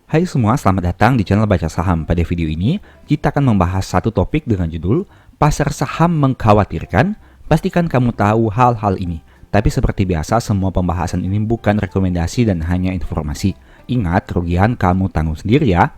Hai semua, selamat datang di channel Baca Saham. Pada video ini, kita akan membahas satu topik dengan judul Pasar Saham Mengkhawatirkan. Pastikan kamu tahu hal-hal ini. Tapi seperti biasa, semua pembahasan ini bukan rekomendasi dan hanya informasi. Ingat, kerugian kamu tanggung sendiri ya.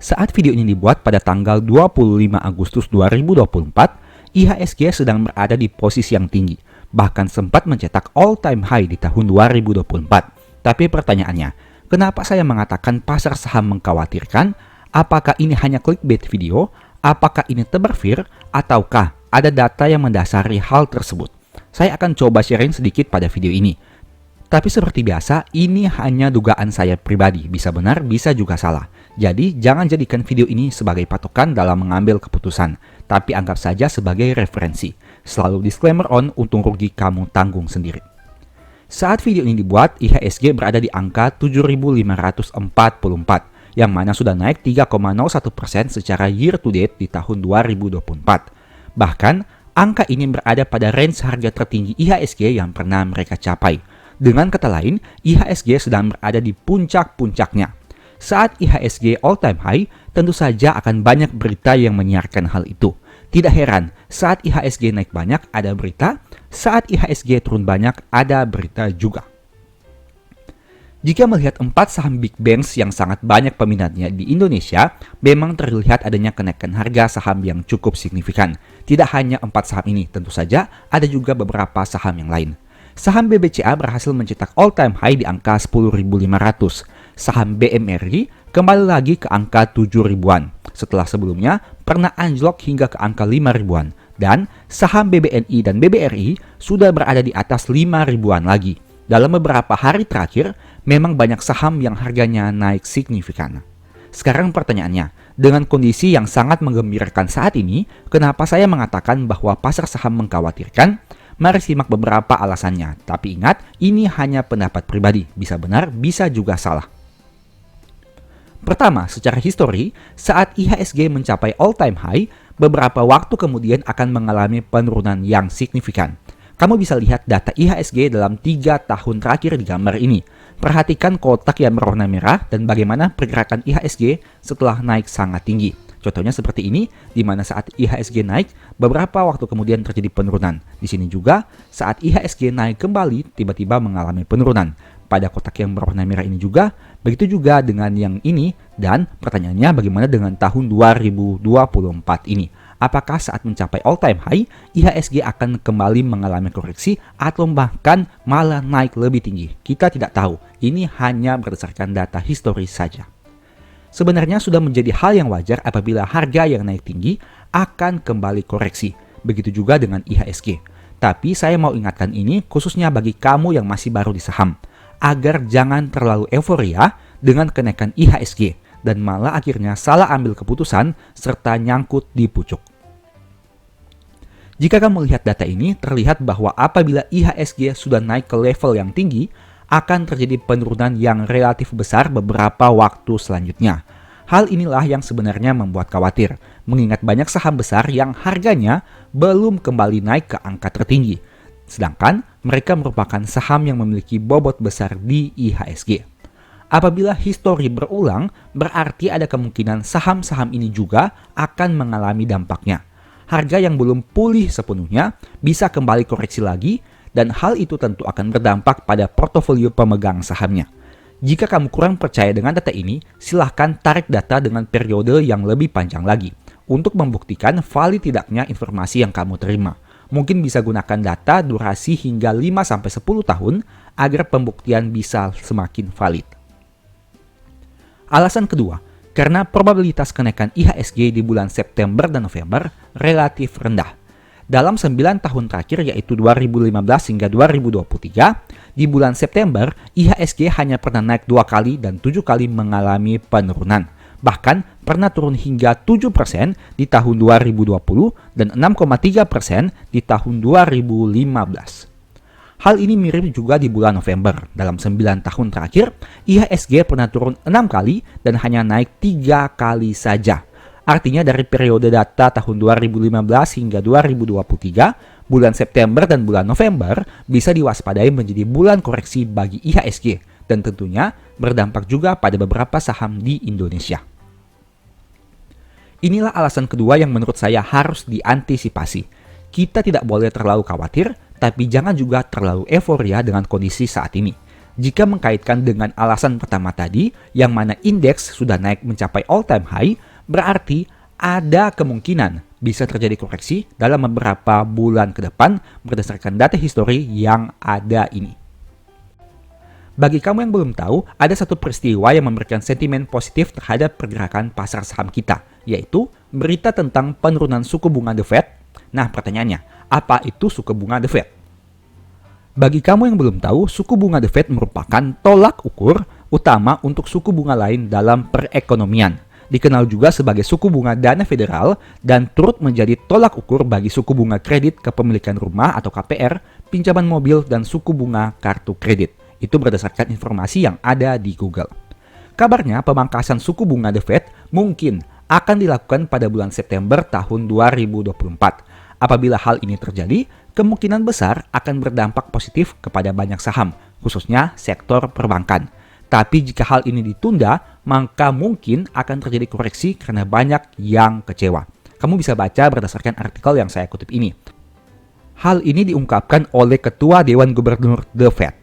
Saat video ini dibuat pada tanggal 25 Agustus 2024, IHSG sedang berada di posisi yang tinggi, bahkan sempat mencetak all-time high di tahun 2024. Tapi pertanyaannya, kenapa saya mengatakan pasar saham mengkhawatirkan? Apakah ini hanya clickbait video? Apakah ini tebak-fir? Ataukah ada data yang mendasari hal tersebut? Saya akan coba sharing sedikit pada video ini. Tapi seperti biasa, ini hanya dugaan saya pribadi. Bisa benar, bisa juga salah. Jadi, jangan jadikan video ini sebagai patokan dalam mengambil keputusan. Tapi anggap saja sebagai referensi. Selalu disclaimer on, untung rugi kamu tanggung sendiri. Saat video ini dibuat, IHSG berada di angka 7.544, yang mana sudah naik 3,01% secara year to date di tahun 2024. Bahkan, angka ini berada pada range harga tertinggi IHSG yang pernah mereka capai. Dengan kata lain, IHSG sedang berada di puncak-puncaknya. Saat IHSG all-time high, tentu saja akan banyak berita yang menyiarkan hal itu. Tidak heran, saat IHSG naik banyak ada berita, saat IHSG turun banyak ada berita juga. Jika melihat 4 saham big banks yang sangat banyak peminatnya di Indonesia, memang terlihat adanya kenaikan harga saham yang cukup signifikan. Tidak hanya 4 saham ini, tentu saja ada juga beberapa saham yang lain. Saham BBCA berhasil mencetak all-time high di angka 10.500. Saham BMRI kembali lagi ke angka 7 ribuan. Setelah sebelumnya pernah anjlok hingga ke angka 5 ribuan. Dan saham BBNI dan BBRI sudah berada di atas 5 ribuan lagi. Dalam beberapa hari terakhir, memang banyak saham yang harganya naik signifikan. Sekarang pertanyaannya, dengan kondisi yang sangat menggembirakan saat ini, kenapa saya mengatakan bahwa pasar saham mengkhawatirkan? Mari simak beberapa alasannya. Tapi ingat, ini hanya pendapat pribadi. Bisa benar, bisa juga salah. Pertama, secara histori, saat IHSG mencapai all-time high, beberapa waktu kemudian akan mengalami penurunan yang signifikan. Kamu bisa lihat data IHSG dalam 3 tahun terakhir di gambar ini. Perhatikan kotak yang berwarna merah dan bagaimana pergerakan IHSG setelah naik sangat tinggi. Contohnya seperti ini, di mana saat IHSG naik, beberapa waktu kemudian terjadi penurunan. Di sini juga, saat IHSG naik kembali, tiba-tiba mengalami penurunan. Pada kotak yang berwarna merah ini juga, begitu juga dengan yang ini, dan pertanyaannya bagaimana dengan tahun 2024 ini? Apakah saat mencapai all-time high, IHSG akan kembali mengalami koreksi atau bahkan malah naik lebih tinggi? Kita tidak tahu, ini hanya berdasarkan data historis saja. Sebenarnya sudah menjadi hal yang wajar apabila harga yang naik tinggi akan kembali koreksi. Begitu juga dengan IHSG. Tapi saya mau ingatkan ini khususnya bagi kamu yang masih baru di saham. Agar jangan terlalu euforia dengan kenaikan IHSG dan malah akhirnya salah ambil keputusan serta nyangkut di pucuk. Jika kamu lihat data ini, terlihat bahwa apabila IHSG sudah naik ke level yang tinggi, akan terjadi penurunan yang relatif besar beberapa waktu selanjutnya. Hal inilah yang sebenarnya membuat khawatir, mengingat banyak saham besar yang harganya belum kembali naik ke angka tertinggi. Sedangkan mereka merupakan saham yang memiliki bobot besar di IHSG. Apabila histori berulang, berarti ada kemungkinan saham-saham ini juga akan mengalami dampaknya. Harga yang belum pulih sepenuhnya bisa kembali koreksi lagi, dan hal itu tentu akan berdampak pada portofolio pemegang sahamnya. Jika kamu kurang percaya dengan data ini, silahkan tarik data dengan periode yang lebih panjang lagi untuk membuktikan valid tidaknya informasi yang kamu terima. Mungkin bisa gunakan data durasi hingga 5-10 tahun agar pembuktian bisa semakin valid. Alasan kedua, karena probabilitas kenaikan IHSG di bulan September dan November relatif rendah. Dalam 9 tahun terakhir yaitu 2015 hingga 2023, di bulan September IHSG hanya pernah naik 2 kali dan 7 kali mengalami penurunan. Bahkan pernah turun hingga 7% di tahun 2020 dan 6,3% di tahun 2015. Hal ini mirip juga di bulan November. Dalam 9 tahun terakhir, IHSG pernah turun 6 kali dan hanya naik 3 kali saja. Artinya dari periode data tahun 2015 hingga 2023, bulan September dan bulan November bisa diwaspadai menjadi bulan koreksi bagi IHSG. Dan tentunya berdampak juga pada beberapa saham di Indonesia. Inilah alasan kedua yang menurut saya harus diantisipasi. Kita tidak boleh terlalu khawatir, tapi jangan juga terlalu euforia dengan kondisi saat ini. Jika mengkaitkan dengan alasan pertama tadi, yang mana indeks sudah naik mencapai all-time high, berarti ada kemungkinan bisa terjadi koreksi dalam beberapa bulan ke depan berdasarkan data histori yang ada ini. Bagi kamu yang belum tahu, ada satu peristiwa yang memberikan sentimen positif terhadap pergerakan pasar saham kita, yaitu berita tentang penurunan suku bunga The Fed. Nah, pertanyaannya, apa itu suku bunga The Fed? Bagi kamu yang belum tahu, suku bunga The Fed merupakan tolak ukur utama untuk suku bunga lain dalam perekonomian. Dikenal juga sebagai suku bunga dana federal dan turut menjadi tolak ukur bagi suku bunga kredit kepemilikan rumah atau KPR, pinjaman mobil, dan suku bunga kartu kredit. Itu berdasarkan informasi yang ada di Google. Kabarnya pemangkasan suku bunga The Fed mungkin akan dilakukan pada bulan September tahun 2024. Apabila hal ini terjadi, kemungkinan besar akan berdampak positif kepada banyak saham, khususnya sektor perbankan. Tapi jika hal ini ditunda, maka mungkin akan terjadi koreksi karena banyak yang kecewa. Kamu bisa baca berdasarkan artikel yang saya kutip ini. Hal ini diungkapkan oleh Ketua Dewan Gubernur The Fed.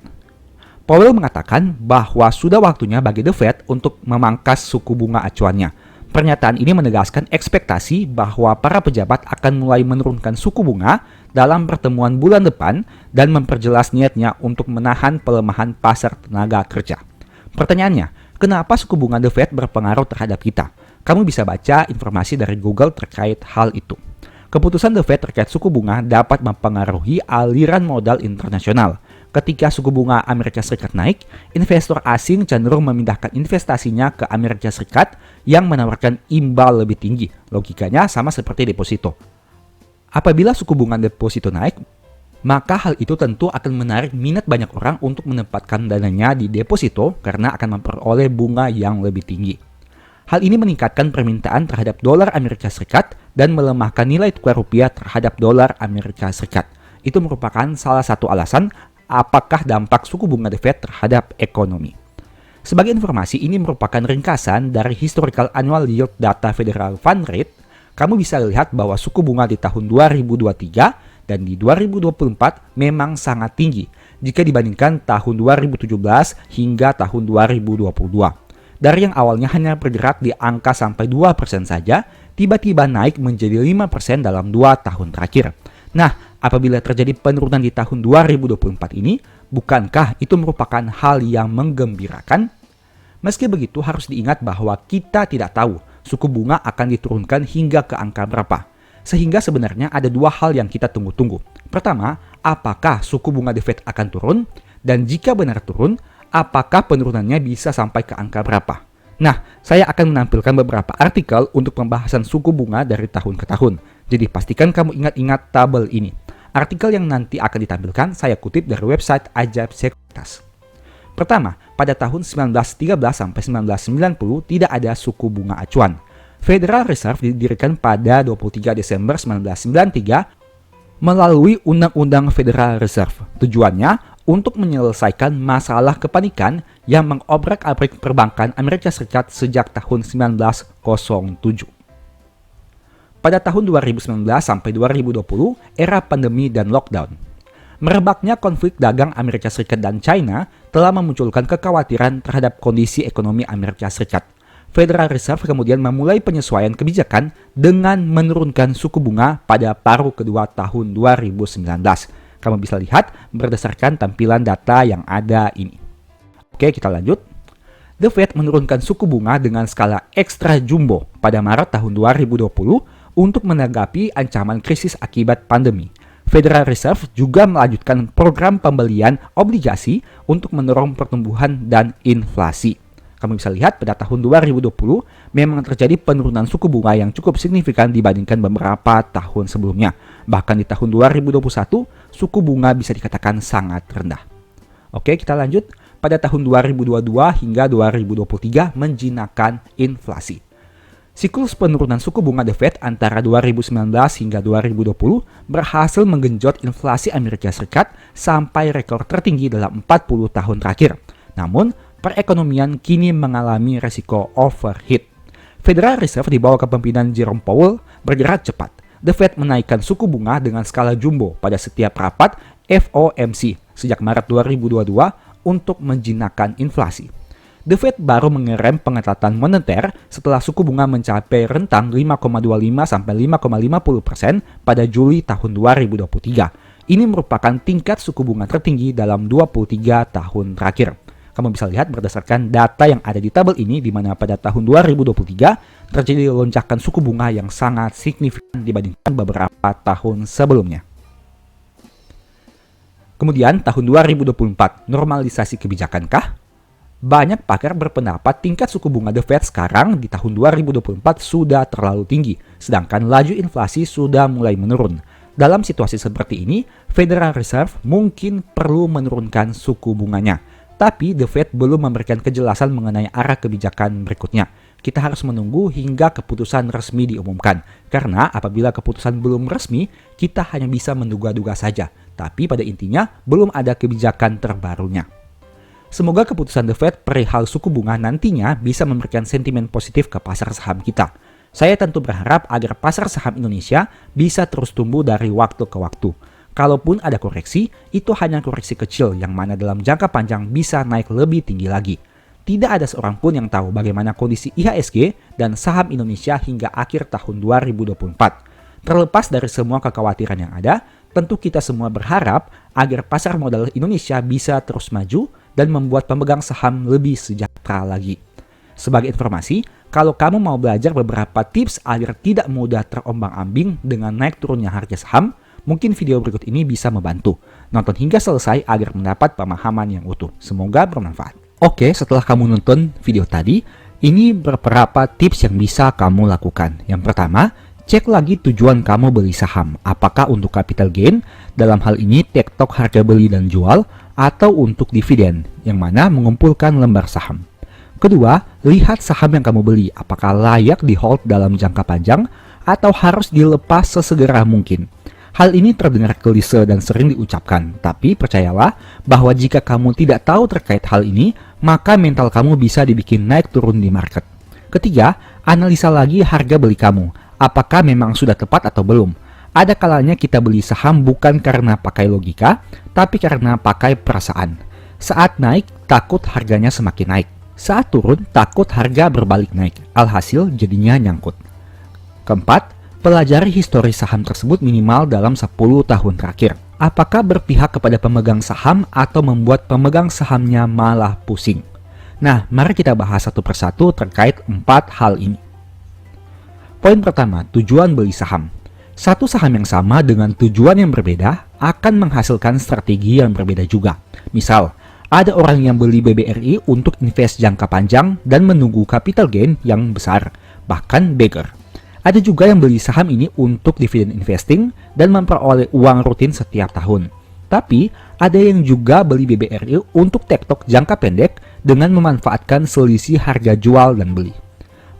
Powell mengatakan bahwa sudah waktunya bagi The Fed untuk memangkas suku bunga acuannya. Pernyataan ini menegaskan ekspektasi bahwa para pejabat akan mulai menurunkan suku bunga dalam pertemuan bulan depan dan memperjelas niatnya untuk menahan pelemahan pasar tenaga kerja. Pertanyaannya, kenapa suku bunga The Fed berpengaruh terhadap kita? Kamu bisa baca informasi dari Google terkait hal itu. Keputusan The Fed terkait suku bunga dapat mempengaruhi aliran modal internasional. Ketika suku bunga Amerika Serikat naik, investor asing cenderung memindahkan investasinya ke Amerika Serikat yang menawarkan imbal lebih tinggi. Logikanya sama seperti deposito. Apabila suku bunga deposito naik, maka hal itu tentu akan menarik minat banyak orang untuk menempatkan dananya di deposito karena akan memperoleh bunga yang lebih tinggi. Hal ini meningkatkan permintaan terhadap dolar Amerika Serikat dan melemahkan nilai tukar rupiah terhadap dolar Amerika Serikat. Itu merupakan salah satu alasan apakah dampak suku bunga The Fed terhadap ekonomi. Sebagai informasi, ini merupakan ringkasan dari Historical Annual Yield Data Federal Fund Rate. Kamu bisa lihat bahwa suku bunga di tahun 2023 dan di 2024 memang sangat tinggi jika dibandingkan tahun 2017 hingga tahun 2022. Dari yang awalnya hanya bergerak di angka sampai 2% saja, tiba-tiba naik menjadi 5% dalam 2 tahun terakhir. Nah, apabila terjadi penurunan di tahun 2024 ini, bukankah itu merupakan hal yang menggembirakan? Meski begitu, harus diingat bahwa kita tidak tahu suku bunga akan diturunkan hingga ke angka berapa. Sehingga sebenarnya ada dua hal yang kita tunggu-tunggu. Pertama, apakah suku bunga The Fed akan turun? Dan jika benar turun, apakah penurunannya bisa sampai ke angka berapa? Nah, saya akan menampilkan beberapa artikel untuk pembahasan suku bunga dari tahun ke tahun. Jadi pastikan kamu ingat-ingat tabel ini. Artikel yang nanti akan ditampilkan saya kutip dari website Ajaib Sekuritas. Pertama, pada tahun 1913 sampai 1990 tidak ada suku bunga acuan. Federal Reserve didirikan pada 23 Desember 1993 melalui Undang-Undang Federal Reserve. Tujuannya untuk menyelesaikan masalah kepanikan yang mengobrak-abrik perbankan Amerika Serikat sejak tahun 1907. Pada tahun 2019 sampai 2020, era pandemi dan lockdown. Merebaknya konflik dagang Amerika Serikat dan China telah memunculkan kekhawatiran terhadap kondisi ekonomi Amerika Serikat. Federal Reserve kemudian memulai penyesuaian kebijakan dengan menurunkan suku bunga pada paruh kedua tahun 2019. Kamu bisa lihat berdasarkan tampilan data yang ada ini. Oke, kita lanjut. The Fed menurunkan suku bunga dengan skala ekstra jumbo pada Maret tahun 2020 untuk menanggapi ancaman krisis akibat pandemi. Federal Reserve juga melanjutkan program pembelian obligasi untuk mendorong pertumbuhan dan inflasi. Kamu bisa lihat pada tahun 2020 memang terjadi penurunan suku bunga yang cukup signifikan dibandingkan beberapa tahun sebelumnya. Bahkan di tahun 2021, suku bunga bisa dikatakan sangat rendah. Oke, kita lanjut. Pada tahun 2022 hingga 2023 menjinakkan inflasi. Siklus penurunan suku bunga The Fed antara 2019 hingga 2020 berhasil menggenjot inflasi Amerika Serikat sampai rekor tertinggi dalam 40 tahun terakhir. Namun, perekonomian kini mengalami resiko overheat. Federal Reserve di bawah kepemimpinan Jerome Powell bergerak cepat. The Fed menaikkan suku bunga dengan skala jumbo pada setiap rapat FOMC sejak Maret 2022 untuk menjinakkan inflasi. The Fed baru mengerem pengetatan moneter setelah suku bunga mencapai rentang 5,25 sampai 5,50% pada Juli tahun 2023. Ini merupakan tingkat suku bunga tertinggi dalam 23 tahun terakhir. Kamu bisa lihat berdasarkan data yang ada di tabel ini, di mana pada tahun 2023 terjadi lonjakan suku bunga yang sangat signifikan dibandingkan beberapa tahun sebelumnya. Kemudian tahun 2024, normalisasi kebijakankah? Banyak pakar berpendapat tingkat suku bunga The Fed sekarang di tahun 2024 sudah terlalu tinggi, sedangkan laju inflasi sudah mulai menurun. Dalam situasi seperti ini, Federal Reserve mungkin perlu menurunkan suku bunganya. Tapi The Fed belum memberikan kejelasan mengenai arah kebijakan berikutnya. Kita harus menunggu hingga keputusan resmi diumumkan. Karena apabila keputusan belum resmi, kita hanya bisa menduga-duga saja. Tapi pada intinya, belum ada kebijakan terbarunya. Semoga keputusan The Fed perihal suku bunga nantinya bisa memberikan sentimen positif ke pasar saham kita. Saya tentu berharap agar pasar saham Indonesia bisa terus tumbuh dari waktu ke waktu. Kalaupun ada koreksi, itu hanya koreksi kecil yang mana dalam jangka panjang bisa naik lebih tinggi lagi. Tidak ada seorang pun yang tahu bagaimana kondisi IHSG dan saham Indonesia hingga akhir tahun 2024. Terlepas dari semua kekhawatiran yang ada, tentu kita semua berharap agar pasar modal Indonesia bisa terus maju dan membuat pemegang saham lebih sejahtera lagi. Sebagai informasi, kalau kamu mau belajar beberapa tips agar tidak mudah terombang-ambing dengan naik turunnya harga saham, mungkin video berikut ini bisa membantu. Nonton hingga selesai agar mendapat pemahaman yang utuh. Semoga bermanfaat. Oke, setelah kamu nonton video tadi, ini beberapa tips yang bisa kamu lakukan. Yang pertama, cek lagi tujuan kamu beli saham. Apakah untuk capital gain, dalam hal ini tektok harga beli dan jual, atau untuk dividen, yang mana mengumpulkan lembar saham. Kedua, lihat saham yang kamu beli, apakah layak di hold dalam jangka panjang, atau harus dilepas sesegera mungkin. Hal ini terdengar klise dan sering diucapkan, tapi percayalah bahwa jika kamu tidak tahu terkait hal ini, maka mental kamu bisa dibikin naik turun di market. Ketiga, analisa lagi harga beli kamu, apakah memang sudah tepat atau belum. Ada kalanya kita beli saham bukan karena pakai logika, tapi karena pakai perasaan. Saat naik, takut harganya semakin naik. Saat turun, takut harga berbalik naik. Alhasil jadinya nyangkut. Keempat, pelajari histori saham tersebut minimal dalam 10 tahun terakhir. Apakah berpihak kepada pemegang saham atau membuat pemegang sahamnya malah pusing? Nah, mari kita bahas satu persatu terkait 4 hal ini. Poin pertama, tujuan beli saham. Satu saham yang sama dengan tujuan yang berbeda akan menghasilkan strategi yang berbeda juga. Misal, ada orang yang beli BBRI untuk invest jangka panjang dan menunggu capital gain yang besar, bahkan beggar. Ada juga yang beli saham ini untuk dividen investing dan memperoleh uang rutin setiap tahun. Tapi, ada yang juga beli BBRI untuk tektok jangka pendek dengan memanfaatkan selisih harga jual dan beli.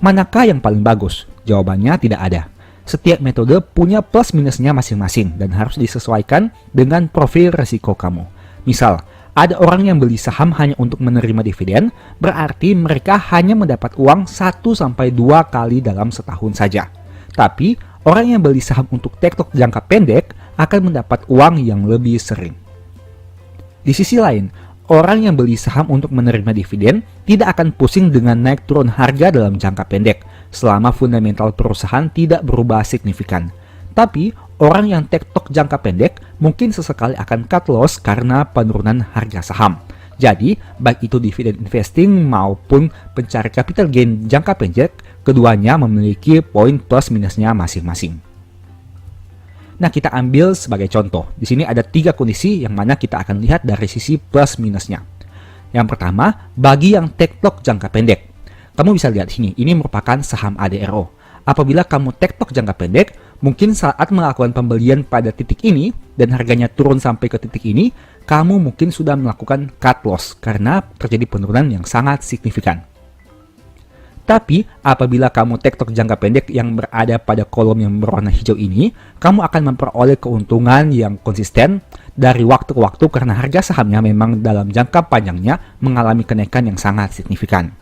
Manakah yang paling bagus? Jawabannya tidak ada. Setiap metode punya plus minusnya masing-masing dan harus disesuaikan dengan profil risiko kamu. Misal, ada orang yang beli saham hanya untuk menerima dividen, berarti mereka hanya mendapat uang 1-2 kali dalam setahun saja. Tapi, orang yang beli saham untuk tektok jangka pendek akan mendapat uang yang lebih sering. Di sisi lain, orang yang beli saham untuk menerima dividen tidak akan pusing dengan naik turun harga dalam jangka pendek selama fundamental perusahaan tidak berubah signifikan. Tapi, orang yang tektok jangka pendek mungkin sesekali akan cut loss karena penurunan harga saham. Jadi, baik itu dividen investing maupun pencari capital gain jangka pendek, keduanya memiliki poin plus minusnya masing-masing. Nah, kita ambil sebagai contoh. Di sini ada 3 kondisi yang mana kita akan lihat dari sisi plus minusnya. Yang pertama, bagi yang tektok jangka pendek. Kamu bisa lihat sini, ini merupakan saham ADRO. Apabila kamu tektok jangka pendek, mungkin saat melakukan pembelian pada titik ini dan harganya turun sampai ke titik ini, kamu mungkin sudah melakukan cut loss karena terjadi penurunan yang sangat signifikan. Tapi, apabila kamu take talk jangka pendek yang berada pada kolom yang berwarna hijau ini, kamu akan memperoleh keuntungan yang konsisten dari waktu ke waktu karena harga sahamnya memang dalam jangka panjangnya mengalami kenaikan yang sangat signifikan.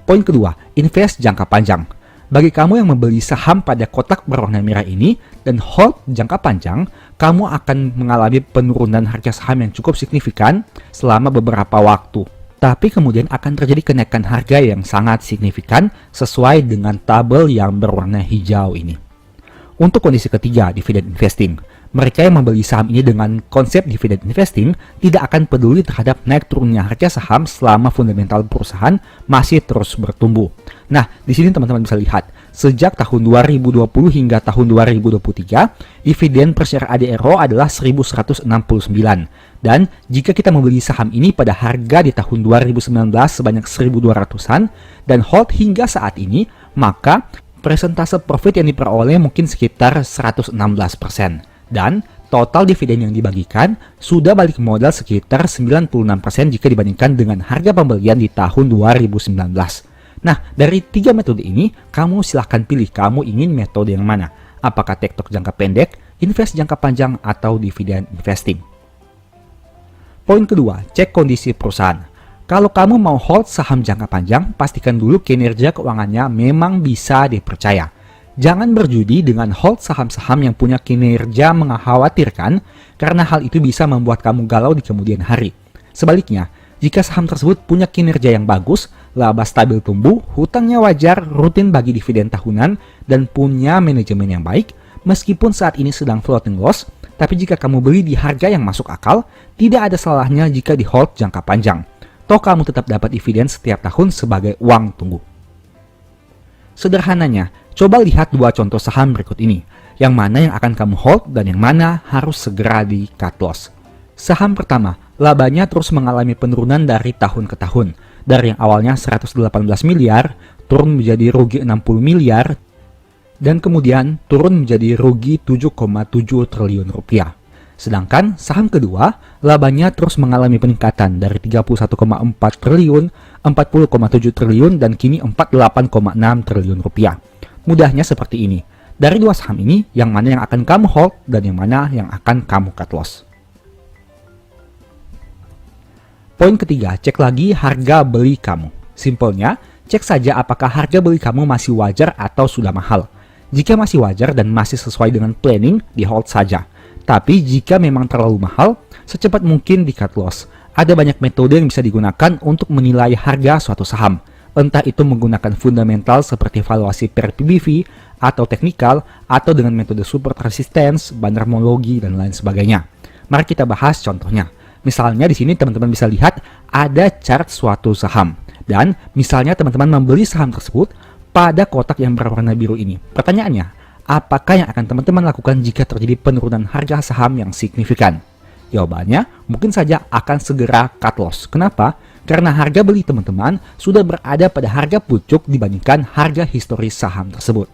Poin kedua, invest jangka panjang. Bagi kamu yang membeli saham pada kotak berwarna merah ini dan hold jangka panjang, kamu akan mengalami penurunan harga saham yang cukup signifikan selama beberapa waktu. Tapi kemudian akan terjadi kenaikan harga yang sangat signifikan sesuai dengan tabel yang berwarna hijau ini. Untuk kondisi ketiga, dividend investing. Mereka yang membeli saham ini dengan konsep dividend investing tidak akan peduli terhadap naik turunnya harga saham selama fundamental perusahaan masih terus bertumbuh. Nah, di sini teman-teman bisa lihat, sejak tahun 2020 hingga tahun 2023, dividen per share ADRO adalah 1.169. Dan jika kita membeli saham ini pada harga di tahun 2019 sebanyak 1.200-an dan hold hingga saat ini, maka persentase profit yang diperoleh mungkin sekitar 116%. Dan total dividen yang dibagikan sudah balik modal sekitar 96% jika dibandingkan dengan harga pembelian di tahun 2019. Nah, dari 3 metode ini, kamu silahkan pilih kamu ingin metode yang mana. Apakah take talk jangka pendek, invest jangka panjang, atau dividen investing. Poin kedua, cek kondisi perusahaan. Kalau kamu mau hold saham jangka panjang, pastikan dulu kinerja keuangannya memang bisa dipercaya. Jangan berjudi dengan hold saham-saham yang punya kinerja mengkhawatirkan karena hal itu bisa membuat kamu galau di kemudian hari. Sebaliknya, jika saham tersebut punya kinerja yang bagus, laba stabil tumbuh, hutangnya wajar, rutin bagi dividen tahunan, dan punya manajemen yang baik, meskipun saat ini sedang floating loss, tapi jika kamu beli di harga yang masuk akal, tidak ada salahnya jika di hold jangka panjang. Toh kamu tetap dapat dividen setiap tahun sebagai uang tunggu. Sederhananya, coba lihat dua contoh saham berikut ini. Yang mana yang akan kamu hold dan yang mana harus segera di cut loss. Saham pertama, labanya terus mengalami penurunan dari tahun ke tahun. Dari yang awalnya 118 miliar, turun menjadi rugi 60 miliar, dan kemudian turun menjadi rugi 7,7 triliun rupiah. Sedangkan saham kedua, labanya terus mengalami peningkatan dari 31,4 triliun, 40,7 triliun, dan kini 48,6 triliun rupiah. Mudahnya seperti ini. Dari dua saham ini, yang mana yang akan kamu hold dan yang mana yang akan kamu cut loss. Poin ketiga, cek lagi harga beli kamu. Simpelnya, cek saja apakah harga beli kamu masih wajar atau sudah mahal. Jika masih wajar dan masih sesuai dengan planning, di hold saja. Tapi jika memang terlalu mahal, secepat mungkin di cut loss. Ada banyak metode yang bisa digunakan untuk menilai harga suatu saham. Entah itu menggunakan fundamental seperti valuasi per PBV, atau teknikal, atau dengan metode support resistance, bandarmologi, dan lain sebagainya. Mari kita bahas contohnya. Misalnya di sini teman-teman bisa lihat ada chart suatu saham. Dan misalnya teman-teman membeli saham tersebut pada kotak yang berwarna biru ini. Pertanyaannya, apakah yang akan teman-teman lakukan jika terjadi penurunan harga saham yang signifikan? Jawabannya, mungkin saja akan segera cut loss. Kenapa? Karena harga beli teman-teman sudah berada pada harga pucuk dibandingkan harga historis saham tersebut.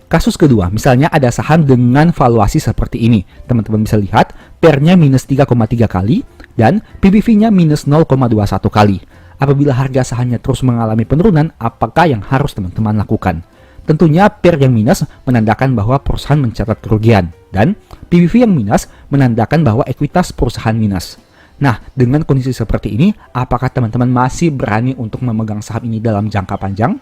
Kasus kedua, misalnya ada saham dengan valuasi seperti ini. Teman-teman bisa lihat, PER-nya minus 3,3 kali dan PBV-nya minus 0,21 kali. Apabila harga sahamnya terus mengalami penurunan, apakah yang harus teman-teman lakukan? Tentunya PER yang minus menandakan bahwa perusahaan mencatat kerugian, dan PBV yang minus menandakan bahwa ekuitas perusahaan minus. Nah, dengan kondisi seperti ini, apakah teman-teman masih berani untuk memegang saham ini dalam jangka panjang?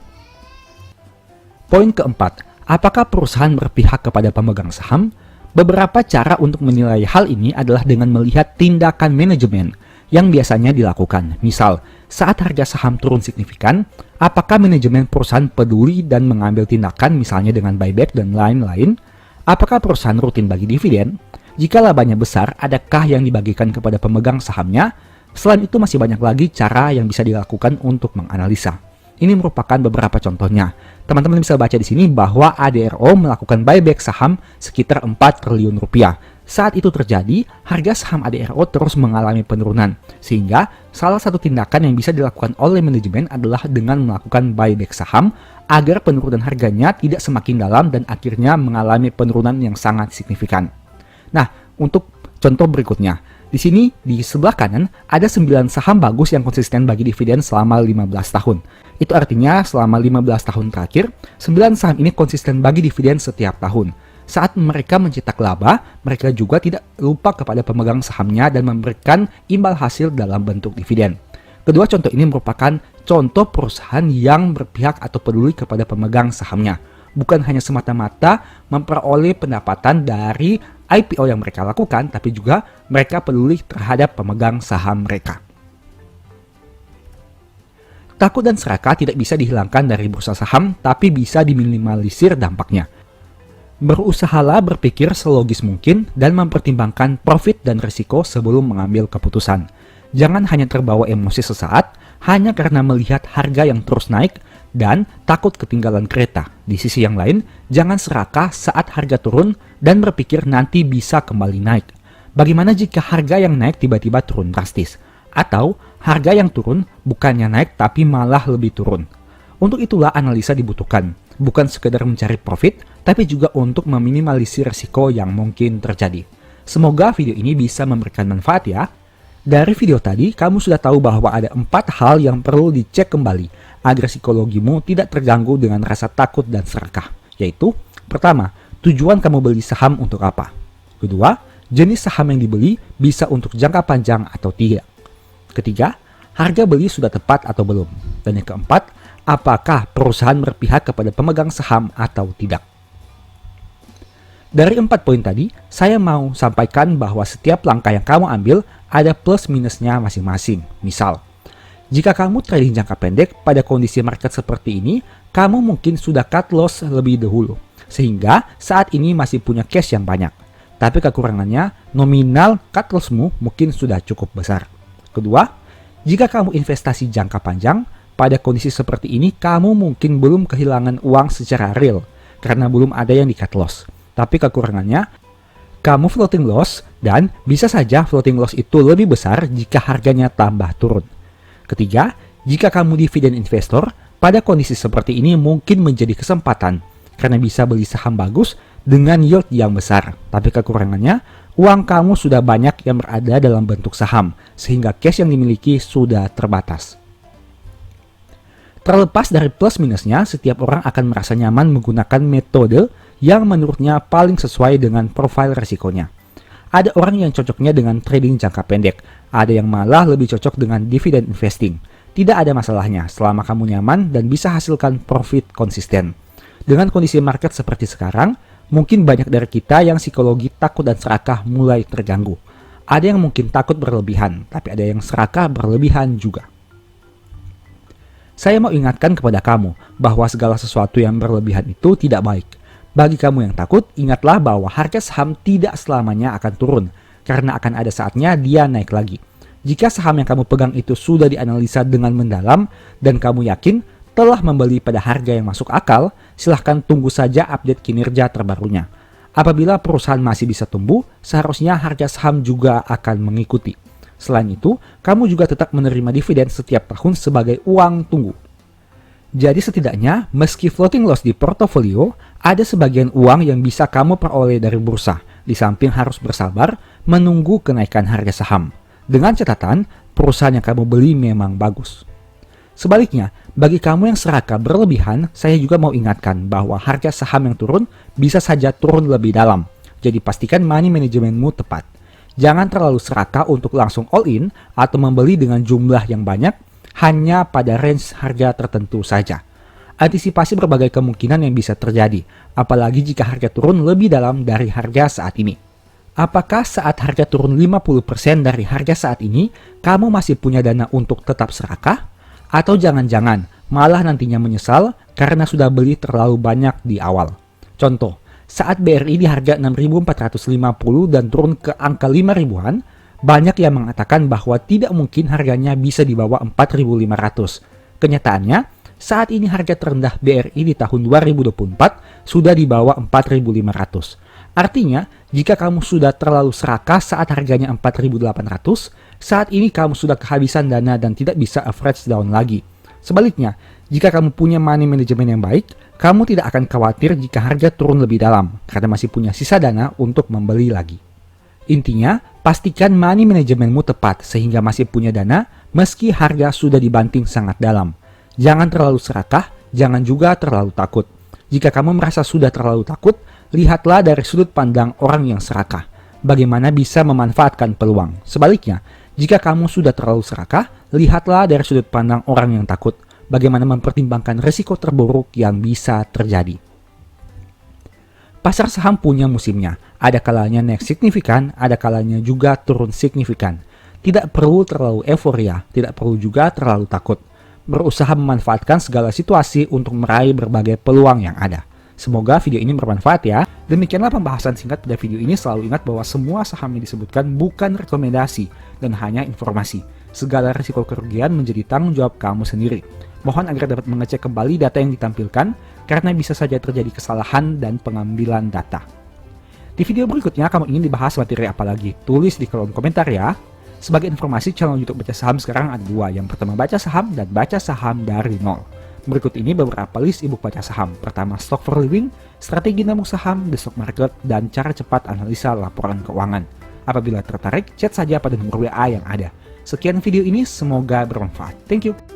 Poin keempat, apakah perusahaan berpihak kepada pemegang saham? Beberapa cara untuk menilai hal ini adalah dengan melihat tindakan manajemen yang biasanya dilakukan. Misal, saat harga saham turun signifikan, apakah manajemen perusahaan peduli dan mengambil tindakan misalnya dengan buyback dan lain-lain? Apakah perusahaan rutin bagi dividen? Jika labanya besar, adakah yang dibagikan kepada pemegang sahamnya? Selain itu masih banyak lagi cara yang bisa dilakukan untuk menganalisa. Ini merupakan beberapa contohnya. Teman-teman bisa baca di sini bahwa ADRO melakukan buyback saham sekitar 4 triliun rupiah. Saat itu terjadi, harga saham ADRO terus mengalami penurunan. Sehingga, salah satu tindakan yang bisa dilakukan oleh manajemen adalah dengan melakukan buyback saham agar penurunan harganya tidak semakin dalam dan akhirnya mengalami penurunan yang sangat signifikan. Nah, untuk contoh berikutnya. Di sini, di sebelah kanan, ada 9 saham bagus yang konsisten bagi dividen selama 15 tahun. Itu artinya selama 15 tahun terakhir, 9 saham ini konsisten bagi dividen setiap tahun. Saat mereka mencetak laba, mereka juga tidak lupa kepada pemegang sahamnya dan memberikan imbal hasil dalam bentuk dividen. Kedua contoh ini merupakan contoh perusahaan yang berpihak atau peduli kepada pemegang sahamnya. Bukan hanya semata-mata memperoleh pendapatan dari IPO yang mereka lakukan, tapi juga mereka peduli terhadap pemegang saham mereka. Takut dan serakah tidak bisa dihilangkan dari bursa saham, tapi bisa diminimalisir dampaknya. Berusahalah berpikir selogis mungkin dan mempertimbangkan profit dan risiko sebelum mengambil keputusan. Jangan hanya terbawa emosi sesaat, hanya karena melihat harga yang terus naik dan takut ketinggalan kereta. Di sisi yang lain, jangan serakah saat harga turun dan berpikir nanti bisa kembali naik. Bagaimana jika harga yang naik tiba-tiba turun drastis? Atau harga yang turun bukannya naik tapi malah lebih turun. Untuk itulah analisa dibutuhkan, bukan sekedar mencari profit, tapi juga untuk meminimalisir risiko yang mungkin terjadi. Semoga video ini bisa memberikan manfaat ya. Dari video tadi, kamu sudah tahu bahwa ada 4 hal yang perlu dicek kembali agar psikologimu tidak terganggu dengan rasa takut dan serakah. Yaitu, pertama, tujuan kamu beli saham untuk apa? Kedua, jenis saham yang dibeli bisa untuk jangka panjang atau tidak? Ketiga, harga beli sudah tepat atau belum? Dan yang keempat, apakah perusahaan berpihak kepada pemegang saham atau tidak? Dari 4 poin tadi, saya mau sampaikan bahwa setiap langkah yang kamu ambil ada plus minusnya masing-masing. Misal, jika kamu trading jangka pendek pada kondisi market seperti ini, kamu mungkin sudah cut loss lebih dahulu, sehingga saat ini masih punya cash yang banyak. Tapi kekurangannya, nominal cut lossmu mungkin sudah cukup besar. Kedua, jika kamu investasi jangka panjang, pada kondisi seperti ini kamu mungkin belum kehilangan uang secara real, karena belum ada yang di cut loss. Tapi kekurangannya, kamu floating loss dan bisa saja floating loss itu lebih besar jika harganya tambah turun. Ketiga, jika kamu dividen investor, pada kondisi seperti ini mungkin menjadi kesempatan karena bisa beli saham bagus dengan yield yang besar. Tapi kekurangannya, uang kamu sudah banyak yang berada dalam bentuk saham, sehingga cash yang dimiliki sudah terbatas. Terlepas dari plus minusnya, setiap orang akan merasa nyaman menggunakan metode yang menurutnya paling sesuai dengan profil risikonya. Ada orang yang cocoknya dengan trading jangka pendek, ada yang malah lebih cocok dengan dividend investing. Tidak ada masalahnya selama kamu nyaman dan bisa hasilkan profit konsisten. Dengan kondisi market seperti sekarang, mungkin banyak dari kita yang psikologi takut dan serakah mulai terganggu. Ada yang mungkin takut berlebihan, tapi ada yang serakah berlebihan juga. Saya mau ingatkan kepada kamu bahwa segala sesuatu yang berlebihan itu tidak baik. Bagi kamu yang takut, ingatlah bahwa harga saham tidak selamanya akan turun, karena akan ada saatnya dia naik lagi. Jika saham yang kamu pegang itu sudah dianalisa dengan mendalam, dan kamu yakin telah membeli pada harga yang masuk akal, silahkan tunggu saja update kinerja terbarunya. Apabila perusahaan masih bisa tumbuh, seharusnya harga saham juga akan mengikuti. Selain itu, kamu juga tetap menerima dividen setiap tahun sebagai uang tunggu. Jadi setidaknya, meski floating loss di portofolio, ada sebagian uang yang bisa kamu peroleh dari bursa, di samping harus bersabar menunggu kenaikan harga saham. Dengan catatan, perusahaan yang kamu beli memang bagus. Sebaliknya, bagi kamu yang serakah berlebihan, saya juga mau ingatkan bahwa harga saham yang turun bisa saja turun lebih dalam. Jadi pastikan money managementmu tepat. Jangan terlalu serakah untuk langsung all in atau membeli dengan jumlah yang banyak, hanya pada range harga tertentu saja. Antisipasi berbagai kemungkinan yang bisa terjadi, apalagi jika harga turun lebih dalam dari harga saat ini. Apakah saat harga turun 50% dari harga saat ini, kamu masih punya dana untuk tetap serakah? Atau jangan-jangan malah nantinya menyesal karena sudah beli terlalu banyak di awal? Contoh, saat BRI di harga 6.450 dan turun ke angka 5.000-an, banyak yang mengatakan bahwa tidak mungkin harganya bisa di bawah 4.500. Kenyataannya, saat ini harga terendah BRI di tahun 2024 sudah di bawah 4.500. Artinya, jika kamu sudah terlalu serakah saat harganya 4.800, saat ini kamu sudah kehabisan dana dan tidak bisa average down lagi. Sebaliknya, jika kamu punya money management yang baik, kamu tidak akan khawatir jika harga turun lebih dalam, karena masih punya sisa dana untuk membeli lagi. Intinya, pastikan money managementmu tepat sehingga masih punya dana meski harga sudah dibanting sangat dalam. Jangan terlalu serakah, jangan juga terlalu takut. Jika kamu merasa sudah terlalu takut, lihatlah dari sudut pandang orang yang serakah. Bagaimana bisa memanfaatkan peluang. Sebaliknya, jika kamu sudah terlalu serakah, lihatlah dari sudut pandang orang yang takut. Bagaimana mempertimbangkan risiko terburuk yang bisa terjadi. Pasar saham punya musimnya. Ada kalanya naik signifikan, ada kalanya juga turun signifikan. Tidak perlu terlalu euforia, tidak perlu juga terlalu takut. Berusaha memanfaatkan segala situasi untuk meraih berbagai peluang yang ada. Semoga video ini bermanfaat ya. Demikianlah pembahasan singkat pada video ini. Selalu ingat bahwa semua saham yang disebutkan bukan rekomendasi dan hanya informasi. Segala risiko kerugian menjadi tanggung jawab kamu sendiri. Mohon agar dapat mengecek kembali data yang ditampilkan karena bisa saja terjadi kesalahan dan pengambilan data. Di video berikutnya kamu ingin dibahas materi apa lagi? Tulis di kolom komentar ya. Sebagai informasi, channel YouTube Baca Saham sekarang ada dua. Yang pertama Baca Saham dan Baca Saham dari Nol. Berikut ini beberapa list ebook baca saham. Pertama, Stock for Living, Strategi Nabung Saham, The Stock Market, dan Cara Cepat Analisa Laporan Keuangan. Apabila tertarik, chat saja pada nomor WA yang ada. Sekian video ini, semoga bermanfaat. Thank you.